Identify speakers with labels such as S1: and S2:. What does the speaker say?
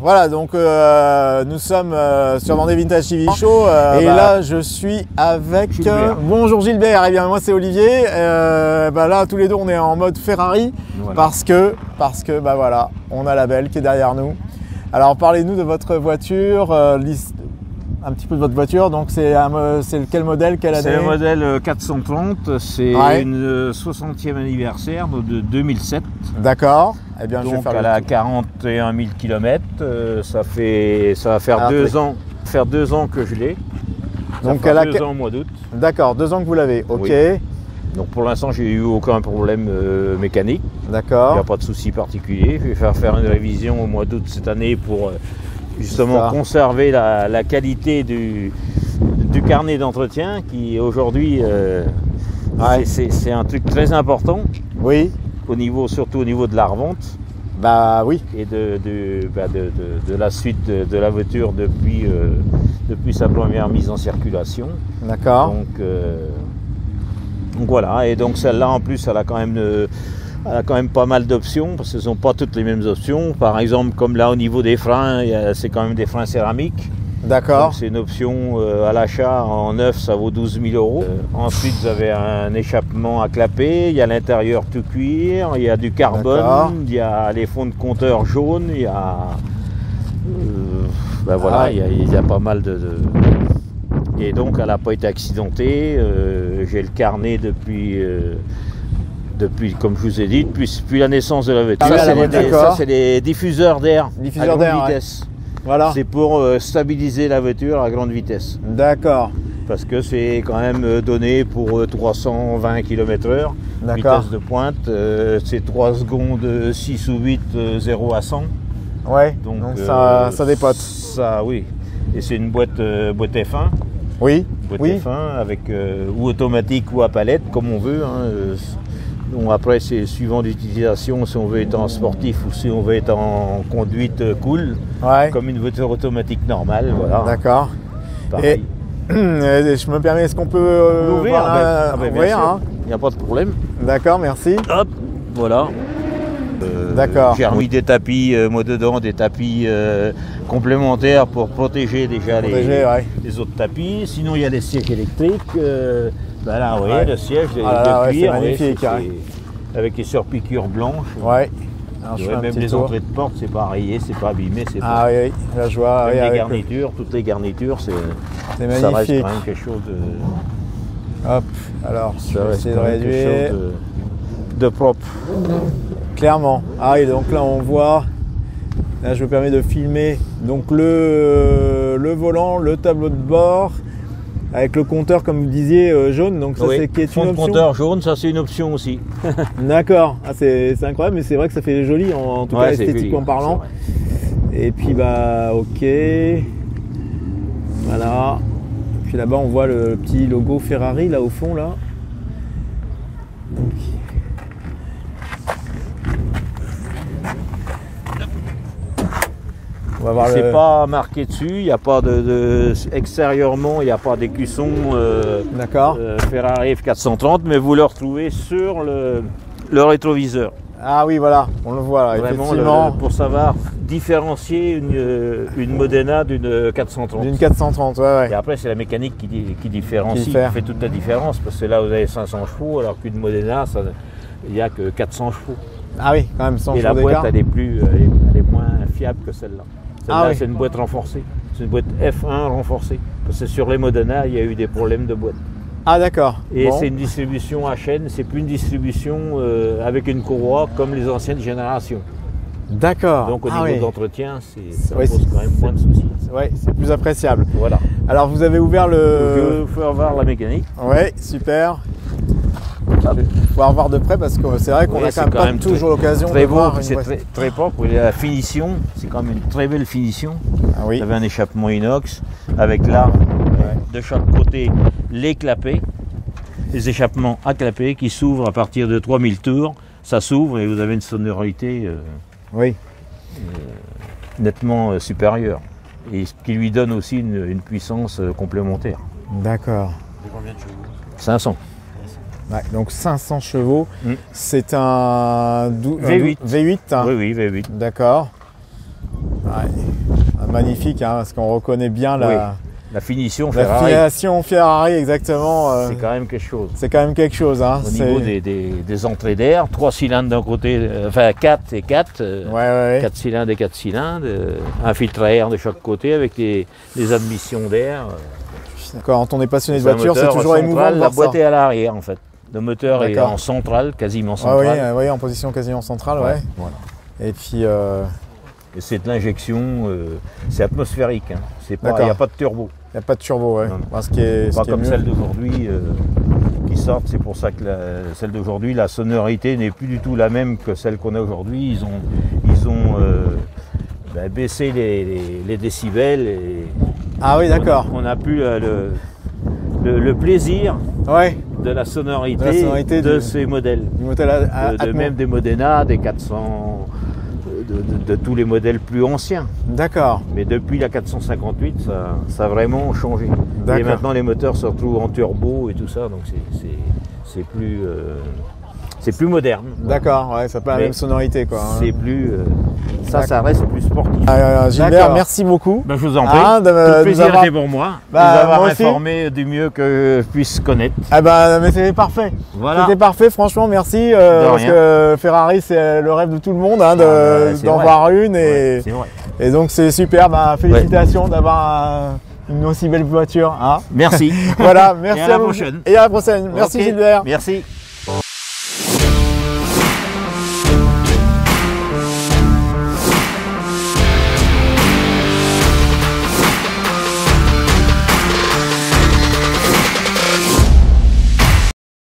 S1: Voilà, donc nous sommes sur Vendée Vintage TV Show et là je suis avec bonjour Gilbert, et bien moi c'est Olivier. Là tous les deux on est en mode Ferrari, voilà. parce que voilà, on a la belle qui est derrière nous. Alors parlez-nous de votre voiture, un petit peu de votre voiture. Donc c'est quel modèle, quelle année?
S2: C'est le modèle 430, c'est une 60e anniversaire de 2007.
S1: D'accord. Eh bien,
S2: donc
S1: je vais faire
S2: elle a 41 000 km, ça va faire 2 ans, que je l'ai. Donc elle a 2 ans au mois d'août.
S1: D'accord, 2 ans que vous l'avez, ok. Oui.
S2: Donc pour l'instant j'ai eu aucun problème mécanique.
S1: D'accord.
S2: Il n'y a pas de souci particulier. Je vais faire une révision au mois d'août cette année pour justement conserver la qualité du carnet d'entretien qui aujourd'hui c'est un truc très important.
S1: Oui.
S2: Surtout au niveau de la revente.
S1: Bah oui.
S2: Et de la suite de la voiture depuis sa première mise en circulation.
S1: D'accord.
S2: Donc voilà, et donc celle-là en plus elle a quand même pas mal d'options parce qu'elles ne sont pas toutes les mêmes options. Par exemple, comme là au niveau des freins, c'est quand même des freins céramiques.
S1: D'accord.
S2: C'est une option à l'achat en neuf, ça vaut 12 000 €. Ensuite, vous avez un échappement à clapet, il y a l'intérieur tout cuir, il y a du carbone, il y a les fonds de compteur jaunes, il y a il y a pas mal de... Et donc elle n'a pas été accidentée. J'ai le carnet depuis, comme je vous ai dit, depuis la naissance de la voiture. Ça c'est les diffuseurs d'air à grande vitesse.
S1: Ouais. Voilà.
S2: C'est pour stabiliser la voiture à grande vitesse.
S1: D'accord.
S2: Parce que c'est quand même donné pour 320 km/h. Vitesse de pointe, c'est 3 secondes 6 ou 8, 0 à 100.
S1: Ouais, donc ça dépote.
S2: Ça, oui. Et c'est une boîte F1.
S1: Oui.
S2: Boîte F1 avec ou automatique ou à palette, comme on veut. Donc après, c'est suivant l'utilisation, si on veut être en sportif ou si on veut être en conduite cool, comme une voiture automatique normale. Voilà.
S1: D'accord. Et je me permets, est-ce qu'on peut
S2: l'ouvrir? Il n'y a pas de problème.
S1: D'accord, merci.
S2: Hop, voilà.
S1: D'accord.
S2: J'ai remis des tapis, moi dedans, des tapis complémentaires pour protéger déjà les autres tapis. Sinon, il y a les sièges électriques. Là, vous voyez, le siège de cuir,
S1: magnifique,
S2: avec les surpiqûres blanches.
S1: Ouais.
S2: Alors, même les entrées de porte, c'est pas rayé, c'est pas abîmé, c'est pas.
S1: Oui, là je vois.
S2: Les garnitures, toutes les garnitures, c'est magnifique. Ça reste quand même quelque chose de.
S1: Hop. Alors, je vais essayer de réduire.
S2: De propre.
S1: Clairement. Et donc là on voit. Là je me permets de filmer donc le volant, le tableau de bord. Avec le compteur, comme vous disiez, jaune, donc ça c'est une option.
S2: Le compteur jaune, ça c'est une option aussi.
S1: D'accord, c'est incroyable, mais c'est vrai que ça fait joli, en tout cas esthétiquement parlant. Et puis ok, voilà. Et puis là-bas on voit le petit logo Ferrari là au fond là.
S2: C'est pas marqué dessus, il n'y a pas extérieurement, il n'y a pas d'écusson Ferrari F430, mais vous le retrouvez sur le rétroviseur.
S1: Ah oui, voilà, on le voit là,
S2: vraiment,
S1: effectivement.
S2: Pour savoir différencier une Modena d'une 430.
S1: D'une 430, ouais.
S2: Et après, c'est la mécanique qui différencie, qui fait toute la différence, parce que là, vous avez 500 chevaux, alors qu'une Modena, il n'y a que 400 chevaux.
S1: Ah oui, quand même, 100 chevaux.
S2: Et la boîte, elle est moins fiable que celle-là. Celle-là, c'est une boîte renforcée. C'est une boîte F1 renforcée. Parce que sur les Modena, il y a eu des problèmes de boîte.
S1: Ah d'accord.
S2: Et c'est une distribution à chaîne, c'est plus une distribution avec une courroie comme les anciennes générations.
S1: D'accord.
S2: Donc au niveau d'entretien, ça pose quand même moins de soucis.
S1: Oui, c'est plus appréciable.
S2: Voilà.
S1: Alors vous avez ouvert
S2: Je vais vous faire voir la mécanique.
S1: Oui, super. Faut voir de près parce que c'est vrai qu'on a quand même toujours l'occasion de voir.
S2: C'est très propre. La finition, c'est quand même une très belle finition. Vous avez un échappement inox avec là de chaque côté les clapets, les échappements à clapets qui s'ouvrent à partir de 3000 tours. Ça s'ouvre et vous avez une sonorité nettement supérieure et ce qui lui donne aussi une puissance complémentaire.
S1: D'accord.
S3: C'est combien de chevaux?
S2: 500.
S1: Ouais, donc 500 chevaux, c'est un
S2: V8.
S1: V8
S2: Oui, V8.
S1: D'accord. Ouais. magnifique, hein, parce qu'on reconnaît bien
S2: la finition
S1: Ferrari. La finition Ferrari, exactement.
S2: C'est quand même quelque chose.
S1: C'est quand même quelque chose. Hein.
S2: Au niveau des entrées d'air, 3 cylindres d'un côté, enfin 4 et 4. 4 cylindres et 4 cylindres. Un filtre à air de chaque côté avec les admissions d'air.
S1: Quand on est passionné de voiture, c'est toujours émouvant de voir
S2: la boîte est à l'arrière en fait. Le moteur est en centrale, quasiment centrale.
S1: Oui, en position quasiment centrale. Ouais.
S2: Voilà.
S1: Et puis...
S2: Et c'est de l'injection, c'est atmosphérique. Hein. Il n'y a pas de turbo.
S1: Il n'y a pas de turbo, ouais.
S2: Pas comme celle d'aujourd'hui qui sortent. C'est pour ça que celle d'aujourd'hui, la sonorité n'est plus du tout la même que celle qu'on a aujourd'hui. Ils ont baissé les décibels.
S1: Ah oui, d'accord.
S2: On a plus le plaisir de la sonorité de ces modèles. Même des Modena, des 400, de tous les modèles plus anciens.
S1: D'accord.
S2: Mais depuis la 458, ça a vraiment changé. Et maintenant les moteurs se retrouvent en turbo et tout ça, donc c'est plus moderne.
S1: D'accord, ouais, ça n'a pas la même sonorité, quoi.
S2: C'est plus... ça reste plus sportif.
S1: Gilbert, merci beaucoup.
S2: Ben, je vous en prie. Tout le plaisir était pour moi de vous avoir informé du mieux que je puisse connaître.
S1: Mais c'était parfait.
S2: Voilà.
S1: C'était parfait, franchement, merci. Parce que Ferrari, c'est le rêve de tout le monde, hein, d'en voir une. Et donc c'est super. Félicitations d'avoir une aussi belle voiture. Hein.
S2: Merci.
S1: Voilà, merci
S2: à la prochaine.
S1: Et à la prochaine. Merci Gilbert.
S2: Merci.